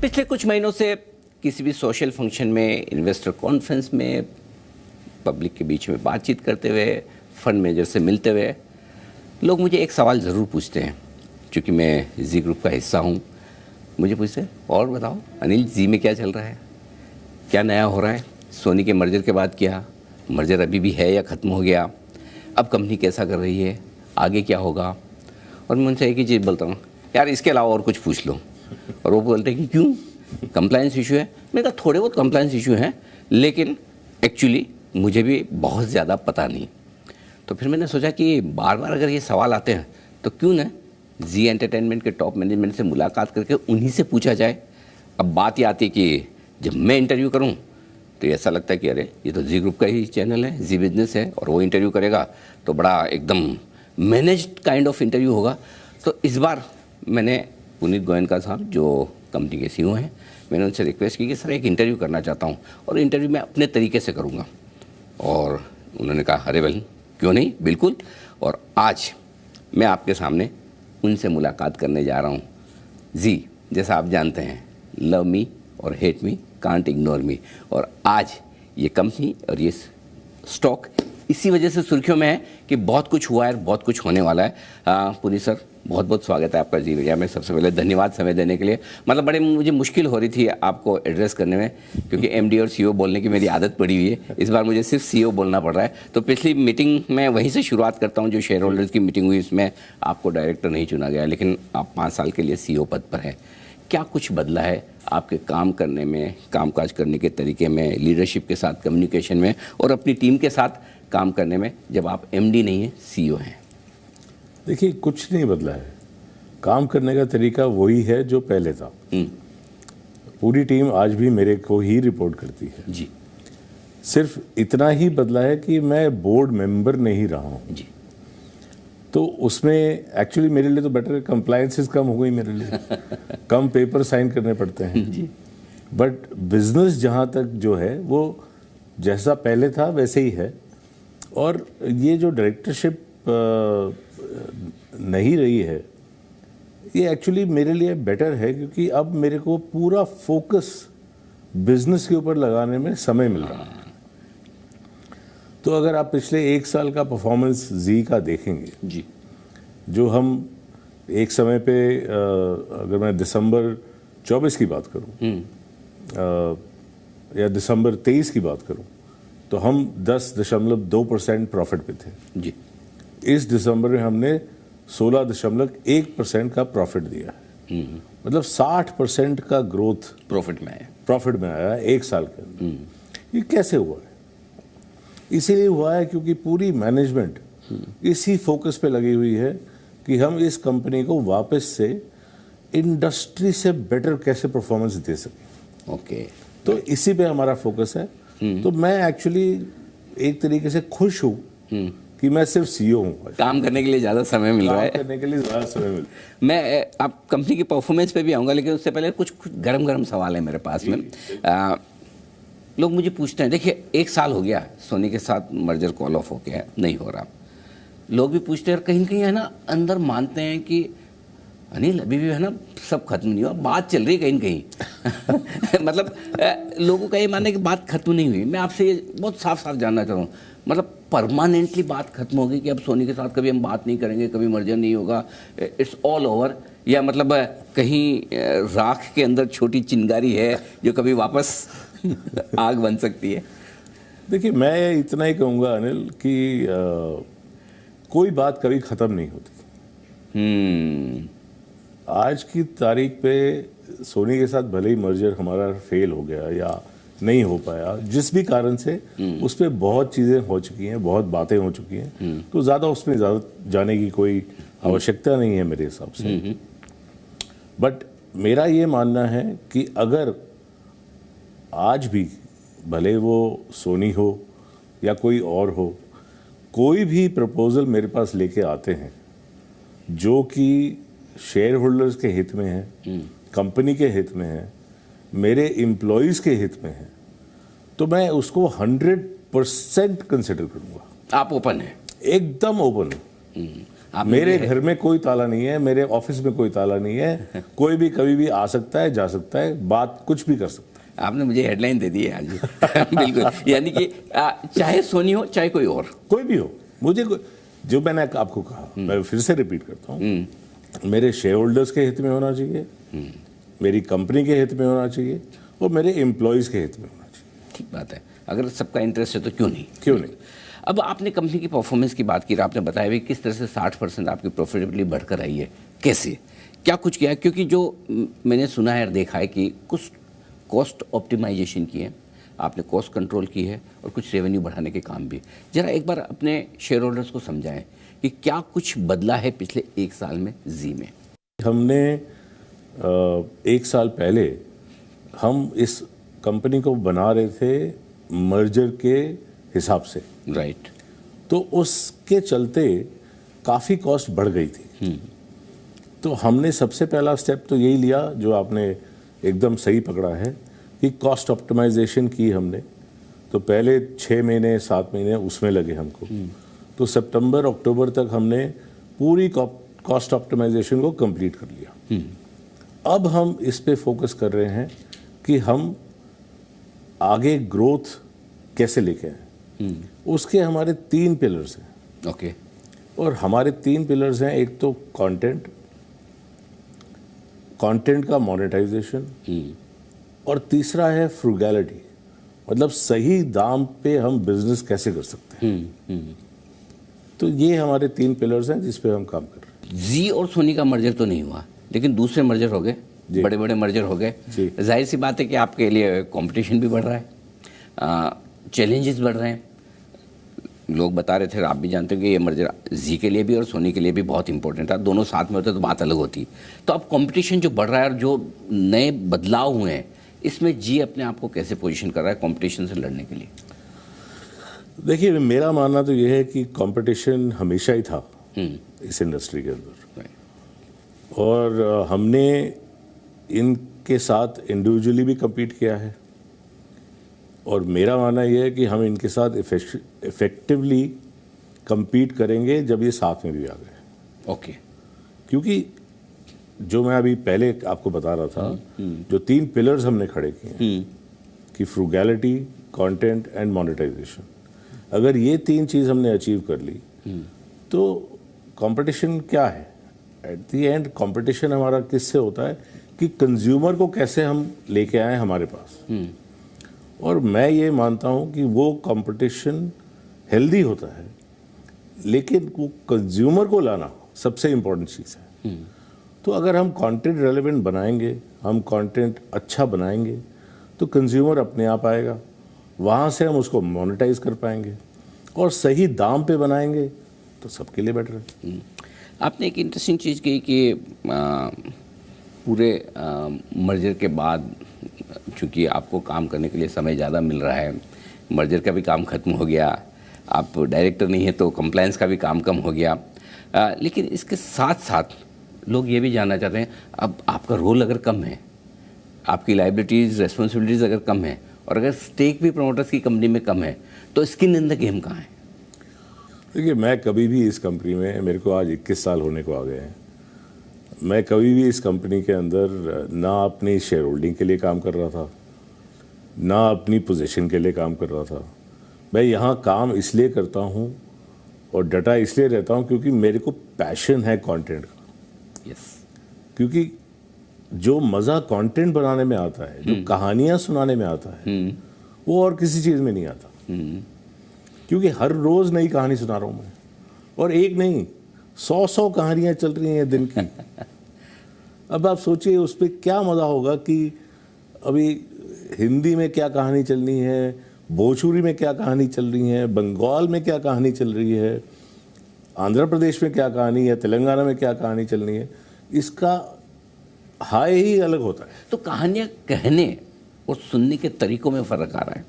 पिछले कुछ महीनों से किसी भी सोशल फंक्शन में, इन्वेस्टर कॉन्फ्रेंस में, पब्लिक के बीच में बातचीत करते हुए, फंड मैनेजर से मिलते हुए लोग मुझे एक सवाल ज़रूर पूछते हैं। क्योंकि मैं जी ग्रुप का हिस्सा हूँ, मुझे पूछते हैं और बताओ अनिल, जी में क्या चल रहा है, क्या नया हो रहा है, सोनी के मर्जर के बाद क्या, मर्जर अभी भी है या ख़त्म हो गया, अब कंपनी कैसा कर रही है, आगे क्या होगा। और मैं उनसे एक ही चीज़ बोलता हूँ, यार इसके अलावा और कुछ पूछ लो। और वो बोलते हैं कि क्यों, कंप्लायंस इशू है। मैंने कहा थोड़े बहुत कंप्लायंस इशू हैं, लेकिन एक्चुअली मुझे भी बहुत ज़्यादा पता नहीं। तो फिर मैंने सोचा कि बार बार अगर ये सवाल आते हैं तो क्यों ना जी एंटरटेनमेंट के टॉप मैनेजमेंट से मुलाकात करके उन्हीं से पूछा जाए। अब बात ये आती है कि जब मैं इंटरव्यू करूं तो ऐसा लगता है कि अरे ये तो जी ग्रुप का ही चैनल है, जी बिजनेस है, और वो इंटरव्यू करेगा तो बड़ा एकदम मैनेज्ड काइंड ऑफ इंटरव्यू होगा। तो इस बार मैंने पुनीत गोयनका साहब जो कंपनी के सीईओ हैं, मैंने उनसे रिक्वेस्ट की कि सर एक इंटरव्यू करना चाहता हूँ और इंटरव्यू मैं अपने तरीके से करूँगा। और उन्होंने कहा अरे वेल क्यों नहीं, बिल्कुल। और आज मैं आपके सामने उनसे मुलाकात करने जा रहा हूँ। जी जैसा आप जानते हैं, लव मी और hate me, can't ignore me. और आज ये कंपनी और ये स्टॉक इसी वजह से सुर्खियों में है कि बहुत कुछ हुआ है और बहुत कुछ होने वाला है। पुनीत सर, बहुत बहुत स्वागत है आपका जी भैया में। सबसे पहले धन्यवाद समय देने के लिए। मतलब बड़े मुझे मुश्किल हो रही थी आपको एड्रेस करने में, क्योंकि एमडी और सीईओ बोलने की मेरी आदत पड़ी हुई है। इस बार मुझे सिर्फ सीईओ बोलना पड़ रहा है। तो पिछली मीटिंग में वहीं से शुरुआत करता हूँ, जो शेयर होल्डर्स की मीटिंग हुई, इसमें आपको डायरेक्टर नहीं चुना गया, लेकिन आप 5 साल के लिए सीईओ पद पर हैं। क्या कुछ बदला है आपके काम करने में, कामकाज करने के तरीके में, लीडरशिप के साथ कम्युनिकेशन में और अपनी टीम के साथ काम करने में, जब आप एमडी नहीं हैं, सीईओ हैं? देखिए, कुछ नहीं बदला है। काम करने का तरीका वही है जो पहले था। पूरी टीम आज भी मेरे को ही रिपोर्ट करती है जी। सिर्फ इतना ही बदला है कि मैं बोर्ड मेंबर नहीं रहा हूँ जी। तो उसमें एक्चुअली मेरे लिए तो बेटर, कंप्लायंसेस कम हो गई मेरे लिए। कम पेपर साइन करने पड़ते हैं जी। बट बिजनेस जहाँ तक जो है वो जैसा पहले था वैसे ही है। और ये जो डायरेक्टरशिप नहीं रही है, ये एक्चुअली मेरे लिए बेटर है, क्योंकि अब मेरे को पूरा फोकस बिजनेस के ऊपर लगाने में समय मिल रहा है। तो अगर आप पिछले 1 साल का परफॉर्मेंस जी का देखेंगे जी, जो हम एक समय पे अगर मैं दिसंबर 24 की बात करूं या दिसंबर 23 की बात करूं, तो हम 10.2% प्रॉफिट पे थे। जी। इस दिसंबर में हमने 16.1% का प्रॉफिट दिया है। मतलब 60% का ग्रोथ प्रॉफिट में आया है 1 साल के अंदर। ये कैसे हुआ है? इसीलिए हुआ है क्योंकि पूरी मैनेजमेंट इसी फोकस पे लगी हुई है कि हम इस कंपनी को वापस से इंडस्ट्री से बेटर कैसे परफॉर्मेंस दे सकें। ओके। तो इसी पे हमारा फोकस है। तो मैं एक्चुअली एक तरीके से खुश हूँ कि मैं सिर्फ सीईओ हूँ। काम करने के लिए ज़्यादा समय मिल रहा है। काम करने के लिए ज़्यादा समय मिल। मैं आप कंपनी की परफॉर्मेंस पे भी आऊँगा, लेकिन उससे पहले कुछ गरम सवाल है मेरे पास में। लोग मुझे पूछते हैं, देखिए 1 साल हो गया सोनी के साथ मर्जर कॉल ऑफ हो गया, नहीं हो रहा। लोग भी पूछते हैं, कहीं कहीं है ना अंदर मानते हैं कि अनिल अभी भी है ना सब खत्म नहीं हुआ, बात चल रही है कहीं कहीं। मतलब लोगों का ये मानना है कि बात खत्म नहीं हुई। मैं आपसे ये बहुत साफ साफ जानना चाह रहा हूँ, मतलब परमानेंटली बात खत्म हो गई कि अब सोनी के साथ कभी हम बात नहीं करेंगे, कभी मर्जर नहीं होगा, इट्स ऑल ओवर? या मतलब कहीं राख के अंदर छोटी चिंगारी है जो कभी वापस आग बन सकती है? देखिए, मैं इतना ही कहूँगा अनिल कि कोई बात कभी ख़त्म नहीं होती। आज की तारीख पे सोनी के साथ भले ही मर्जर हमारा फेल हो गया या नहीं हो पाया, जिस भी कारण से, उस पर बहुत चीज़ें हो चुकी हैं, बहुत बातें हो चुकी हैं, तो ज़्यादा उसमें ज़्यादा जाने की कोई आवश्यकता नहीं है मेरे हिसाब से। बट मेरा ये मानना है कि अगर आज भी भले वो सोनी हो या कोई और हो, कोई भी प्रपोजल मेरे पास लेके आते हैं जो कि शेयर होल्डर्स के हित में है, कंपनी के हित में है, मेरे एम्प्लॉयज़ के हित में है, तो मैं उसको 100% कंसिडर करूँगा। आप ओपन हैं? एकदम ओपन हूँ। मेरे घर में कोई ताला नहीं है, मेरे ऑफिस में कोई ताला नहीं है, कोई भी कभी भी आ सकता है, जा सकता है, बात कुछ भी कर सकता है। आपने मुझे हेडलाइन दे दी है आज। बिल्कुल, यानी कि चाहे सोनी हो चाहे कोई और, कोई भी हो, मुझे जो मैंने आपको कहा, मैं फिर से रिपीट करता हूँ, मेरे शेयर होल्डर्स के हित में होना चाहिए, मेरी कंपनी के हित में होना चाहिए और मेरे एम्प्लॉयज़ के हित में होना चाहिए। ठीक बात है, अगर सबका इंटरेस्ट है तो क्यों नहीं। क्यों नहीं। अब आपने कंपनी की परफॉर्मेंस की बात की, आपने बताया भी किस तरह से 60% आपकी प्रॉफिटेबिलिटी बढ़कर आई है, कैसे, क्या कुछ किया है? क्योंकि जो मैंने सुना है और देखा है कि कुछ कॉस्ट ऑप्टिमाइजेशन की है आपने, कॉस्ट कंट्रोल की है और कुछ रेवेन्यू बढ़ाने के काम भी। जरा एक बार अपने शेयर होल्डर्स को समझाएं कि क्या कुछ बदला है पिछले 1 साल में जी में। हमने 1 साल पहले हम इस कंपनी को बना रहे थे मर्जर के हिसाब से, राइट। तो उसके चलते काफ़ी कॉस्ट बढ़ गई थी। तो हमने सबसे पहला स्टेप तो यही लिया जो आपने एकदम सही पकड़ा है कि कॉस्ट ऑप्टिमाइजेशन की हमने। तो पहले 6 महीने 7 महीने उसमें लगे हमको। तो सितंबर अक्टूबर तक हमने पूरी कॉस्ट ऑप्टिमाइजेशन को कंप्लीट कर लिया। अब हम इस पे फोकस कर रहे हैं कि हम आगे ग्रोथ कैसे लेके आए। उसके हमारे 3 पिलर्स हैं। ओके। और हमारे 3 पिलर्स हैं, एक तो कंटेंट का मोनेटाइजेशन, और तीसरा है फ्रूगैलिटी, मतलब सही दाम पे हम बिजनेस कैसे कर सकते हैं। तो ये हमारे 3 पिलर्स हैं जिस पे हम काम कर रहे हैं। जी और सोनी का मर्जर तो नहीं हुआ, लेकिन दूसरे मर्जर हो गए, बड़े बड़े मर्जर हो गए। जाहिर सी बात है कि आपके लिए कंपटीशन भी बढ़ रहा है, चैलेंजेस बढ़ रहे हैं। लोग बता रहे थे, आप भी जानते हो कि ये मर्जर जी के लिए भी और सोनी के लिए भी बहुत इंपॉर्टेंट था। दोनों साथ में होते तो बात अलग होती। तो अब कंपटीशन जो बढ़ रहा है और जो नए बदलाव हुए हैं, इसमें जी अपने आप को कैसे पोजीशन कर रहा है कंपटीशन से लड़ने के लिए? देखिए, मेरा मानना तो ये है कि कंपटीशन हमेशा ही था इस इंडस्ट्री के अंदर, और हमने इनके साथ इंडिविजुअली भी कम्पीट किया है। और मेरा मानना यह है कि हम इनके साथ इफेक्टिवली कम्पीट करेंगे जब ये साथ में भी आ गए। ओके। क्योंकि जो मैं अभी पहले आपको बता रहा था, जो 3 पिलर्स हमने खड़े किए हैं कि फ्रूगैलिटी, कंटेंट एंड मोनेटाइजेशन, अगर ये 3 चीज़ हमने अचीव कर ली तो कंपटीशन क्या है? एट द एंड कंपटीशन हमारा किससे होता है कि कंज्यूमर को कैसे हम लेके आए हमारे पास। और मैं ये मानता हूँ कि वो कंपटीशन हेल्दी होता है, लेकिन वो कंज्यूमर को लाना सबसे इम्पोर्टेंट चीज़ है। तो अगर हम कंटेंट रेलेवेंट बनाएंगे, हम कंटेंट अच्छा बनाएंगे, तो कंज्यूमर अपने आप आएगा, वहाँ से हम उसको मोनेटाइज कर पाएंगे, और सही दाम पे बनाएंगे तो सबके लिए बेटर है। आपने एक इंटरेस्टिंग चीज़ कही कि पूरे मर्जर के बाद चूँकि आपको काम करने के लिए समय ज़्यादा मिल रहा है, मर्जर का भी काम ख़त्म हो गया, आप डायरेक्टर नहीं है तो कंप्लायंस का भी काम कम हो गया, लेकिन इसके साथ साथ लोग ये भी जानना चाहते हैं, अब आपका रोल अगर कम है, आपकी लाइबिलिटीज़ रेस्पॉन्सिबिलिटीज़ अगर कम है, और अगर स्टेक भी प्रमोटर्स की कंपनी में कम है, तो स्किन इन द गेम कहाँ है? देखिए, मैं कभी भी इस कंपनी में, मेरे को आज 21 साल होने को आ गए हैं, मैं कभी भी इस कंपनी के अंदर ना अपनी शेयर होल्डिंग के लिए काम कर रहा था, ना अपनी पोजीशन के लिए काम कर रहा था। मैं यहाँ काम इसलिए करता हूँ और डटा इसलिए रहता हूँ क्योंकि मेरे को पैशन है कंटेंट का। यस। क्योंकि जो मज़ा कंटेंट बनाने में आता है, जो कहानियाँ सुनाने में आता है, वो और किसी चीज़ में नहीं आता। क्योंकि हर रोज़ नई कहानी सुना रहा हूँ मैं, और एक नहीं 100 कहानियाँ चल रही हैं दिन की। अब आप सोचिए उस पर क्या मज़ा होगा कि अभी हिंदी में क्या कहानी चलनी है, भोजपुरी में क्या कहानी चल रही है, बंगाल में क्या कहानी चल रही है, आंध्र प्रदेश में क्या कहानी है, तेलंगाना में क्या कहानी चलनी है, इसका हाय ही अलग होता है। तो कहानियाँ कहने और सुनने के तरीकों में फ़र्क आ रहा है।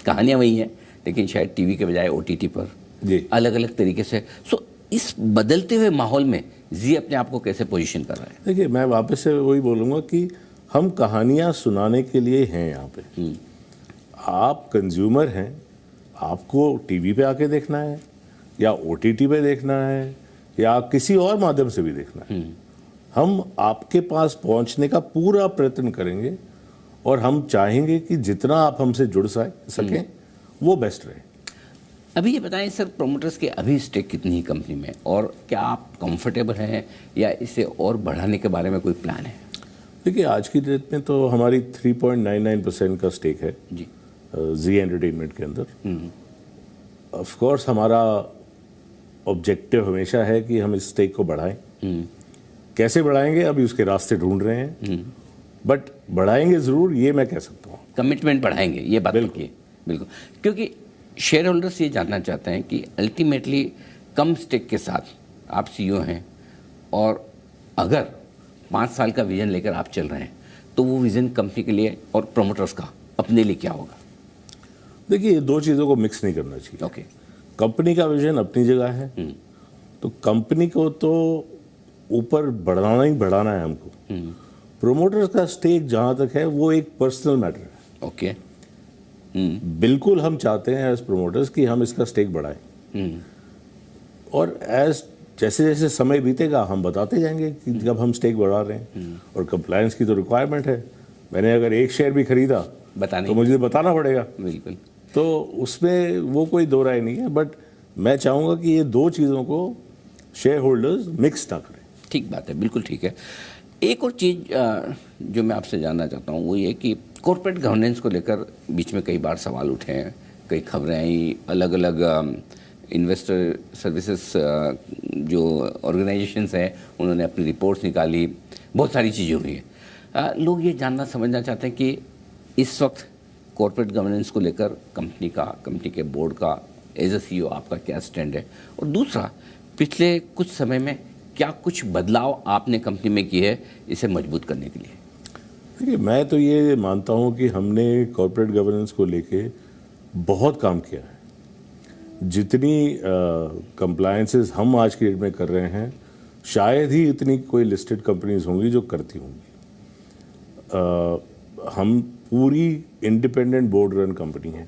कहानियाँ वही हैं, लेकिन शायद टीवी के बजाय OTT पर अलग अलग तरीके से। सो इस बदलते हुए माहौल में जी अपने आप को कैसे पोजीशन कर रहा है? देखिए, मैं वापस से वही बोलूँगा कि हम कहानियाँ सुनाने के लिए हैं यहाँ पे। आप कंज्यूमर हैं, आपको टीवी पे आके देखना है या OTT पे देखना है या किसी और माध्यम से भी देखना है, हम आपके पास पहुंचने का पूरा प्रयत्न करेंगे और हम चाहेंगे कि जितना आप हमसे जुड़ सकें वो बेस्ट रहे। अभी ये बताएं सर, प्रोमोटर्स के अभी स्टेक कितनी है कंपनी में, और क्या आप कंफर्टेबल हैं या इसे और बढ़ाने के बारे में कोई प्लान है? देखिए, आज की डेट में तो हमारी 3.99% का स्टेक है जी। जी एंटरटेनमेंट के अंदर। ऑफ कोर्स हमारा ऑब्जेक्टिव हमेशा है कि हम इस स्टेक को बढ़ाएं। कैसे बढ़ाएंगे, अभी उसके रास्ते ढूंढ रहे हैं, बट बढ़ाएंगे ज़रूर, ये मैं कह सकता हूँ। कमिटमेंट बढ़ाएंगे, ये बात बिल्कुल की बिल्कुल, क्योंकि शेयर होल्डर्स ये जानना चाहते हैं कि अल्टीमेटली कम स्टेक के साथ आप सीईओ हैं, और अगर 5 साल का विजन लेकर आप चल रहे हैं तो वो विजन कंपनी के लिए और प्रोमोटर्स का अपने लिए क्या होगा? देखिए, दो चीज़ों को मिक्स नहीं करना चाहिए। ओके। कंपनी का विजन अपनी जगह है, तो कंपनी को तो ऊपर बढ़ाना ही बढ़ाना है हमको। प्रोमोटर्स का स्टेक जहाँ तक है वो एक पर्सनल मैटर है। ओके। बिल्कुल हम चाहते हैं एज प्रोमोटर्स कि हम इसका स्टेक बढ़ाएं, और एज जैसे जैसे समय बीतेगा हम बताते जाएंगे कि जब हम स्टेक बढ़ा रहे हैं। और कंप्लायंस की तो रिक्वायरमेंट है, मैंने अगर एक शेयर भी खरीदा तो मुझे बताना पड़ेगा। बिल्कुल। तो उसमें वो कोई दो राय नहीं है, बट मैं चाहूँगा कि ये दो चीज़ों को शेयर होल्डर्स मिक्स ना करें। ठीक बात है, बिल्कुल ठीक है। एक और चीज़ जो मैं आपसे जानना चाहता हूँ वो ये कि कॉर्पोरेट गवर्नेंस को लेकर बीच में कई बार सवाल उठे हैं, कई खबरें आई, अलग अलग इन्वेस्टर सर्विसेज जो ऑर्गेनाइजेशंस हैं उन्होंने अपनी रिपोर्ट्स निकाली, बहुत सारी चीज़ें हुई हैं। लोग ये जानना समझना चाहते हैं कि इस वक्त कॉर्पोरेट गवर्नेंस को लेकर कंपनी के बोर्ड का एज अ सीईओ आपका क्या स्टैंड है, और दूसरा पिछले कुछ समय में क्या कुछ बदलाव आपने कंपनी में किए है इसे मजबूत करने के लिए? देखिए, मैं तो ये मानता हूँ कि हमने कॉर्पोरेट गवर्नेंस को लेके बहुत काम किया है। जितनी कंप्लायंसेस हम आज की डेट में कर रहे हैं, शायद ही इतनी कोई लिस्टेड कंपनीज होंगी जो करती होंगी। हम पूरी इंडिपेंडेंट बोर्ड रन कंपनी है।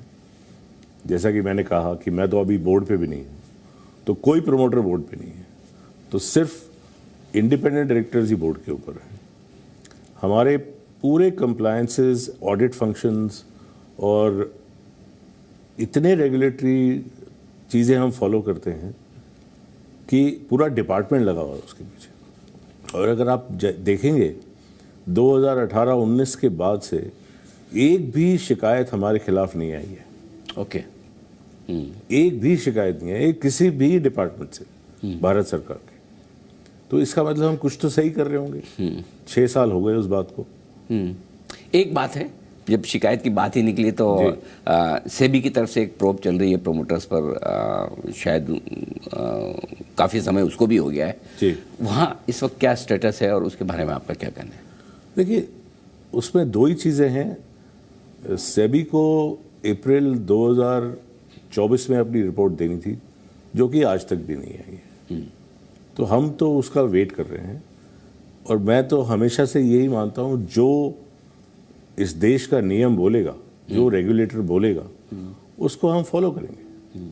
जैसा कि मैंने कहा कि मैं तो अभी बोर्ड पे भी नहीं हूँ, तो कोई प्रमोटर बोर्ड पे नहीं है, तो सिर्फ इंडिपेंडेंट डायरेक्टर्स ही बोर्ड के ऊपर हैं। हमारे पूरे कंप्लायंसेस, ऑडिट फंक्शंस और इतने रेगुलेटरी चीज़ें हम फॉलो करते हैं कि पूरा डिपार्टमेंट लगा हुआ है उसके पीछे। और अगर आप देखेंगे 2018-19 के बाद से एक भी शिकायत हमारे खिलाफ नहीं आई है। ओके। एक भी शिकायत नहीं है किसी भी डिपार्टमेंट से भारत सरकार के। तो इसका मतलब हम कुछ तो सही कर रहे होंगे। 6 साल हो गए उस बात को। एक बात है, जब शिकायत की बात ही निकली तो सेबी की तरफ से एक प्रोब चल रही है प्रोमोटर्स पर, शायद काफ़ी समय उसको भी हो गया है जी। वहाँ इस वक्त क्या स्टेटस है और उसके बारे में आपका क्या कहना है? देखिए, उसमें दो ही चीज़ें हैं। सेबी को अप्रैल 2024 में अपनी रिपोर्ट देनी थी, जो कि आज तक भी नहीं आई है। तो हम तो उसका वेट कर रहे हैं, और मैं तो हमेशा से यही मानता हूँ जो इस देश का नियम बोलेगा, जो रेगुलेटर बोलेगा, उसको हम फॉलो करेंगे।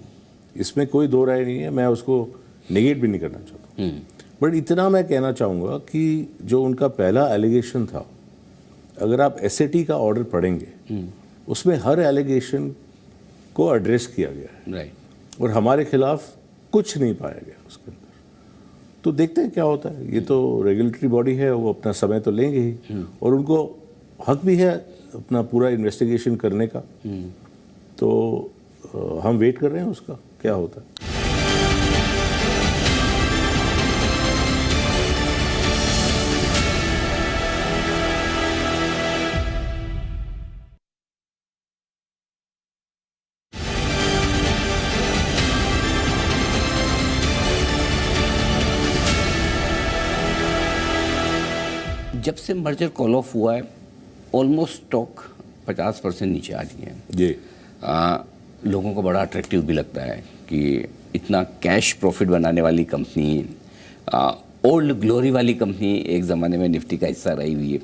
इसमें कोई दो राय नहीं है, मैं उसको नेगेट भी नहीं करना चाहता। बट इतना मैं कहना चाहूँगा कि जो उनका पहला एलिगेशन था, अगर आप एसएटी का ऑर्डर पढ़ेंगे उसमें हर एलिगेशन को एड्रेस किया गया है। राइट। और हमारे खिलाफ कुछ नहीं पाया गया उसके अंदर। तो देखते हैं क्या होता है। ये तो रेगुलेटरी बॉडी है, वो अपना समय तो लेंगे ही, और उनको हक भी है अपना पूरा इन्वेस्टिगेशन करने का। तो हम वेट कर रहे हैं उसका क्या होता है। जब से मर्जर कॉल ऑफ हुआ है ऑलमोस्ट स्टॉक 50% नीचे आ गई है जी। लोगों को बड़ा अट्रैक्टिव भी लगता है कि इतना कैश प्रॉफिट बनाने वाली कंपनी, ओल्ड ग्लोरी वाली कंपनी, एक ज़माने में निफ्टी का हिस्सा रही हुई है,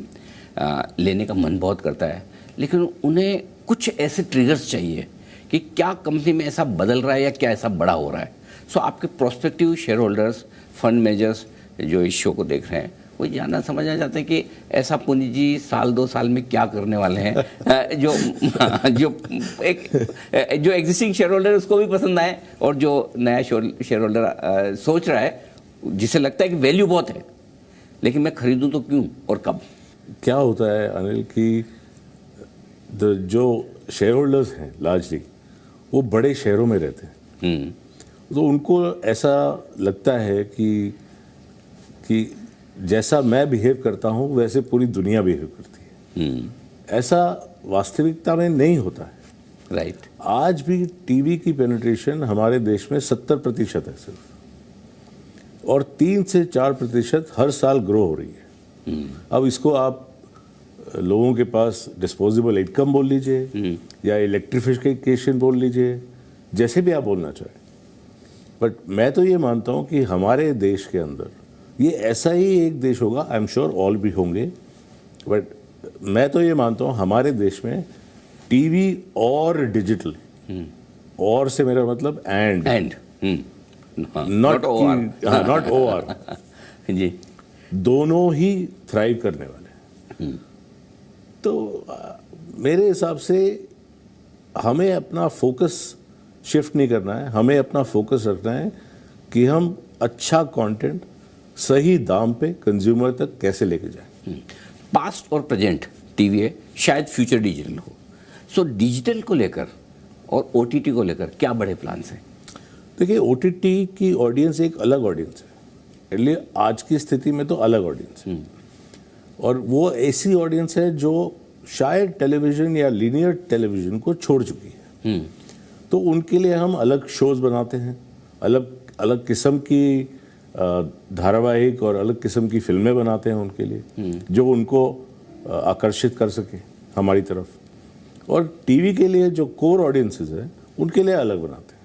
लेने का मन बहुत करता है। लेकिन उन्हें कुछ ऐसे ट्रिगर्स चाहिए कि क्या कंपनी में ऐसा बदल रहा है या क्या ऐसा बड़ा हो रहा है। सो आपके prospective share holders, fund managers जो इस शो को देख रहे हैं, वो जानना समझना चाहते हैं कि ऐसा पुंजी जी साल 2 साल में क्या करने वाले हैं जो जो एग्जिस्टिंग शेयर होल्डर उसको भी पसंद आए और जो नया शेयर होल्डर सोच रहा है जिसे लगता है कि वैल्यू बहुत है लेकिन मैं खरीदूं तो क्यों और कब। क्या होता है अनिल कि जो शेयर होल्डर्स हैं लार्जली वो बड़े शहरों में रहते हैं, तो उनको ऐसा लगता है कि जैसा मैं बिहेव करता हूँ वैसे पूरी दुनिया बिहेव करती है। ऐसा वास्तविकता में नहीं होता है। राइट। आज भी टीवी की पेनिट्रेशन हमारे देश में 70% है सिर्फ, और 3 से 4% हर साल ग्रो हो रही है। अब इसको आप लोगों के पास डिस्पोजेबल इनकम बोल लीजिए या इलेक्ट्रिफिकेशन बोल लीजिए, जैसे भी आप बोलना चाहें, बट मैं तो ये मानता हूँ कि हमारे देश के अंदर ये ऐसा ही एक देश होगा, आई एम श्योर ऑल भी होंगे, बट मैं तो ये मानता हूँ हमारे देश में टीवी और डिजिटल, और से मेरा मतलब एंड नॉट ओआर जी, दोनों ही थ्राइव करने वाले हैं। तो मेरे हिसाब से हमें अपना फोकस शिफ्ट नहीं करना है, हमें अपना फोकस रखना है कि हम अच्छा कंटेंट सही दाम पे कंज्यूमर तक कैसे लेके जाएं। पास्ट और प्रेजेंट टीवी है, शायद फ्यूचर डिजिटल हो। सो डिजिटल को लेकर और ओटीटी को लेकर क्या बड़े प्लान्स हैं? देखिए, ओटीटी की ऑडियंस एक अलग ऑडियंस है, इसलिए आज की स्थिति में तो अलग ऑडियंस है, और वो ऐसी ऑडियंस है जो शायद टेलीविज़न या लीनियर टेलीविज़न को छोड़ चुकी है। तो उनके लिए हम अलग शोज़ बनाते हैं, अलग अलग किस्म की धारावाहिक और अलग किस्म की फिल्में बनाते हैं उनके लिए, जो उनको आकर्षित कर सके हमारी तरफ, और टीवी के लिए जो कोर ऑडियंसेस है उनके लिए अलग बनाते हैं।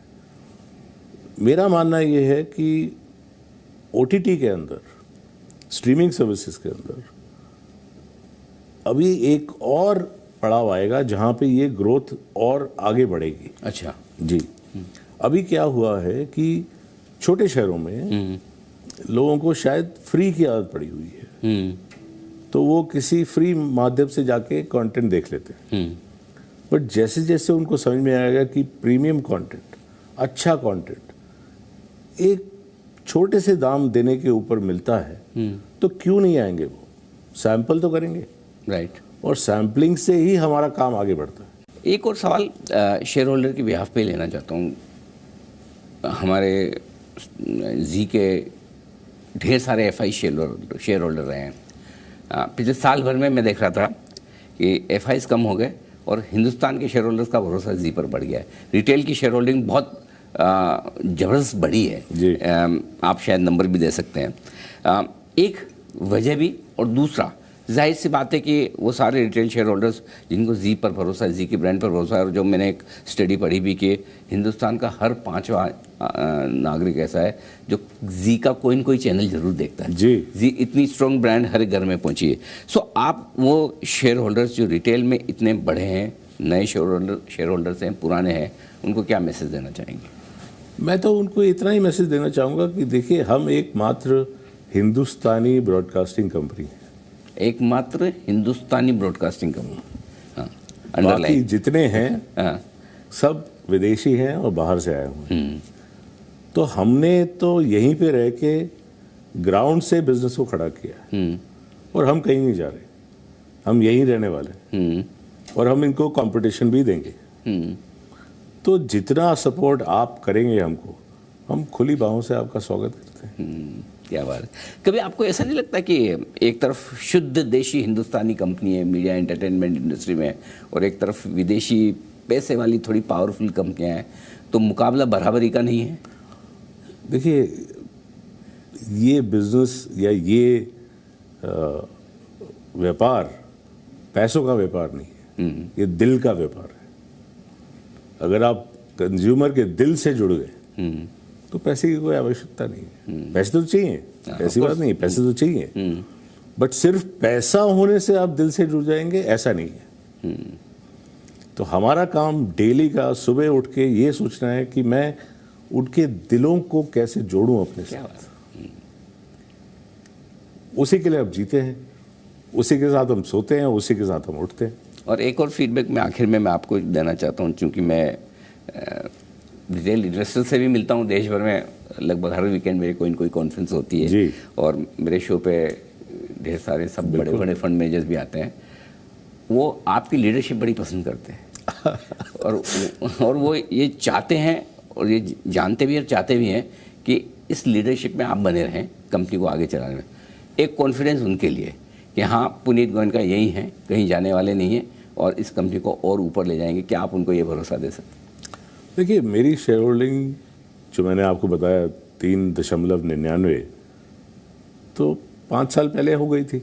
मेरा मानना ये है कि ओटीटी के अंदर, स्ट्रीमिंग सर्विसेज के अंदर अभी एक और पड़ाव आएगा जहां पे ये ग्रोथ और आगे बढ़ेगी। अच्छा जी। अभी क्या हुआ है कि छोटे शहरों में लोगों को शायद फ्री की आदत पड़ी हुई है, तो वो किसी फ्री माध्यम से जाके कंटेंट देख लेते हैं, बट जैसे जैसे उनको समझ में आएगा कि प्रीमियम कंटेंट, अच्छा कंटेंट एक छोटे से दाम देने के ऊपर मिलता है, तो क्यों नहीं आएंगे? वो सैंपल तो करेंगे। राइट। और सैम्पलिंग से ही हमारा काम आगे बढ़ता है। एक और सवाल शेयर होल्डर की बिहाफ पे लेना चाहता हूँ। हमारे जी के ढेर सारे एफआई शेयर होल्डर रहे हैं। पिछले साल भर में मैं देख रहा था कि एफआईज कम हो गए और हिंदुस्तान के शेयर होल्डर्स का भरोसा जी पर बढ़ गया है। रिटेल की शेयर होल्डिंग बहुत ज़बरदस्त बढ़ी है जी। आप शायद नंबर भी दे सकते हैं। एक वजह भी, और दूसरा जाहिर सी बात है कि वो सारे रिटेल शेयर होल्डर्स जिनको जी पर भरोसा है, जी के ब्रांड पर भरोसा है, और जो मैंने एक स्टडी पढ़ी भी कि हिंदुस्तान का हर 5वां नागरिक ऐसा है जो जी का कोई न कोई चैनल जरूर देखता है। जी इतनी स्ट्रॉन्ग ब्रांड हर घर में पहुंची है। सो आप वो शेयर होल्डर्स जो रिटेल में इतने बड़े हैं, नए शेयर होल्डर्स हैं, पुराने हैं, उनको क्या मैसेज देना चाहेंगे? मैं तो उनको इतना ही मैसेज देना चाहूँगा कि देखिए, हम एकमात्र हिंदुस्तानी ब्रॉडकास्टिंग कंपनी है, एकमात्र हिंदुस्तानी ब्रॉडकास्टिंग कंपनी। हाँ, बाकी जितने हैं सब विदेशी हैं और बाहर से आए हुए हैं। तो हमने तो यहीं पे रह के ग्राउंड से बिजनेस को खड़ा किया, और हम कहीं नहीं जा रहे, हम यहीं रहने वाले, और हम इनको कंपटीशन भी देंगे। तो जितना सपोर्ट आप करेंगे हमको, हम खुली बाहों से आपका स्वागत करते हैं। क्या बात है। कभी आपको ऐसा नहीं लगता कि एक तरफ शुद्ध देशी हिंदुस्तानी कंपनी है मीडिया एंटरटेनमेंट इंडस्ट्री में, और एक तरफ विदेशी पैसे वाली थोड़ी पावरफुल कंपनियां हैं, तो मुकाबला बराबरी का नहीं है? देखिए, ये बिजनेस या ये व्यापार पैसों का व्यापार नहीं है, ये दिल का व्यापार है। अगर आप कंज्यूमर के दिल से जुड़ गए तो पैसे की कोई आवश्यकता नहीं है। पैसे तो चाहिए, ऐसी बात नहीं, पैसे तो चाहिए, बट सिर्फ पैसा होने से आप दिल से जुड़ जाएंगे ऐसा नहीं है। तो हमारा काम डेली का सुबह उठ के ये सोचना है कि मैं उनके दिलों को कैसे जोड़ूं अपने साथ। उसी के लिए अब जीते हैं, उसी के साथ हम सोते हैं, उसी के साथ हम उठते हैं। और एक और फीडबैक मैं आखिर में आपको देना चाहता हूँ, क्योंकि मैं रिटेल इन्वेस्टर से भी मिलता हूँ देश भर में, लगभग हर वीकेंड मेरी कोई न कोई कॉन्फ्रेंस होती है जी। और मेरे शो पे ढेर सारे सब बड़े बड़े फंड मैनेजर्स भी आते हैं। वो आपकी लीडरशिप बड़ी पसंद करते हैं और वो ये चाहते हैं और ये जानते भी और चाहते भी हैं कि इस लीडरशिप में आप बने रहें कंपनी को आगे चलाने में। एक कॉन्फिडेंस उनके लिए कि हाँ पुनीत गोयनका यही हैं, कहीं जाने वाले नहीं हैं और इस कंपनी को और ऊपर ले जाएंगे। क्या आप उनको ये भरोसा दे सकते हैं? देखिए, मेरी शेयर होल्डिंग जो मैंने आपको बताया 3.99, तो 5 साल पहले हो गई थी।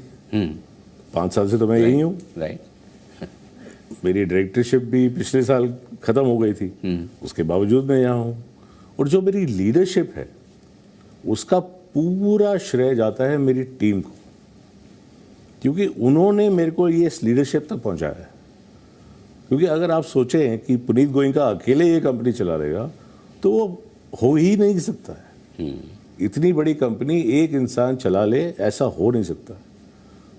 5 साल से तो मैं यही हूँ। राइट। मेरी डायरेक्टरशिप भी पिछले साल ख़त्म हो गई थी, उसके बावजूद मैं यहाँ हूँ। और जो मेरी लीडरशिप है उसका पूरा श्रेय जाता है मेरी टीम को, क्योंकि उन्होंने मेरे को ये इस लीडरशिप तक पहुँचाया है। क्योंकि अगर आप सोचें कि पुनीत गोयनका अकेले ये कंपनी चला लेगा तो वो हो ही नहीं सकता है। इतनी बड़ी कंपनी एक इंसान चला ले, ऐसा हो नहीं सकता।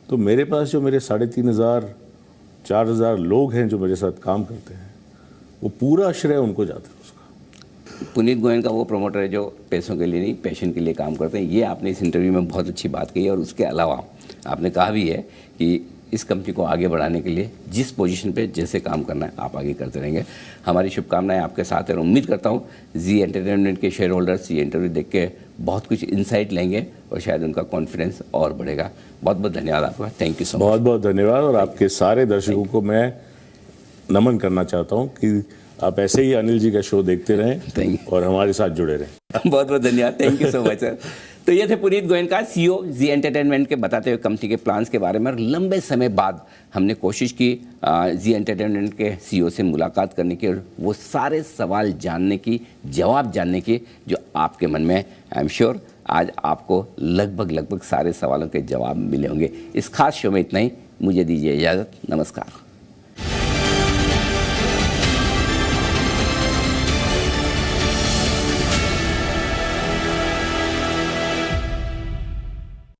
तो मेरे पास जो मेरे 3,500 4,000 लोग हैं जो मेरे साथ काम करते हैं, वो पूरा श्रेय उनको जाता है उसका। पुनीत गोयनका वो प्रमोटर है जो पैसों के लिए नहीं, पैशन के लिए काम करते हैं। ये आपने इस इंटरव्यू में बहुत अच्छी बात कही है। और उसके अलावा आपने कहा भी है कि इस कंपनी को आगे बढ़ाने के लिए जिस पोजीशन पे जैसे काम करना है आप आगे करते रहेंगे। हमारी शुभकामनाएं आपके साथ है और उम्मीद करता हूँ जी एंटरटेनमेंट के शेयर होल्डर्स ये इंटरव्यू देख के बहुत कुछ इंसाइट लेंगे और शायद उनका कॉन्फिडेंस और बढ़ेगा। बहुत बहुत धन्यवाद आपका। Thank you so much. बहुत बहुत धन्यवाद। और आपके सारे दर्शकों को मैं नमन करना चाहता हूँ कि आप ऐसे ही अनिल जी का शो देखते रहें और हमारे साथ जुड़े रहें। बहुत बहुत धन्यवाद। Thank you so much sir. तो ये थे पुनीत गोयनका, सीईओ जी एंटरटेनमेंट के, बताते हुए कंपनी के प्लान्स के बारे में। और लंबे समय बाद हमने कोशिश की जी एंटरटेनमेंट के सीईओ से मुलाकात करने की और वो सारे सवाल जानने की, जवाब जानने की जो आपके मन में। आई एम श्योर आज आपको लगभग सारे सवालों के जवाब मिले होंगे। इस खास शो में इतना ही। मुझे दीजिए इजाज़त। नमस्कार।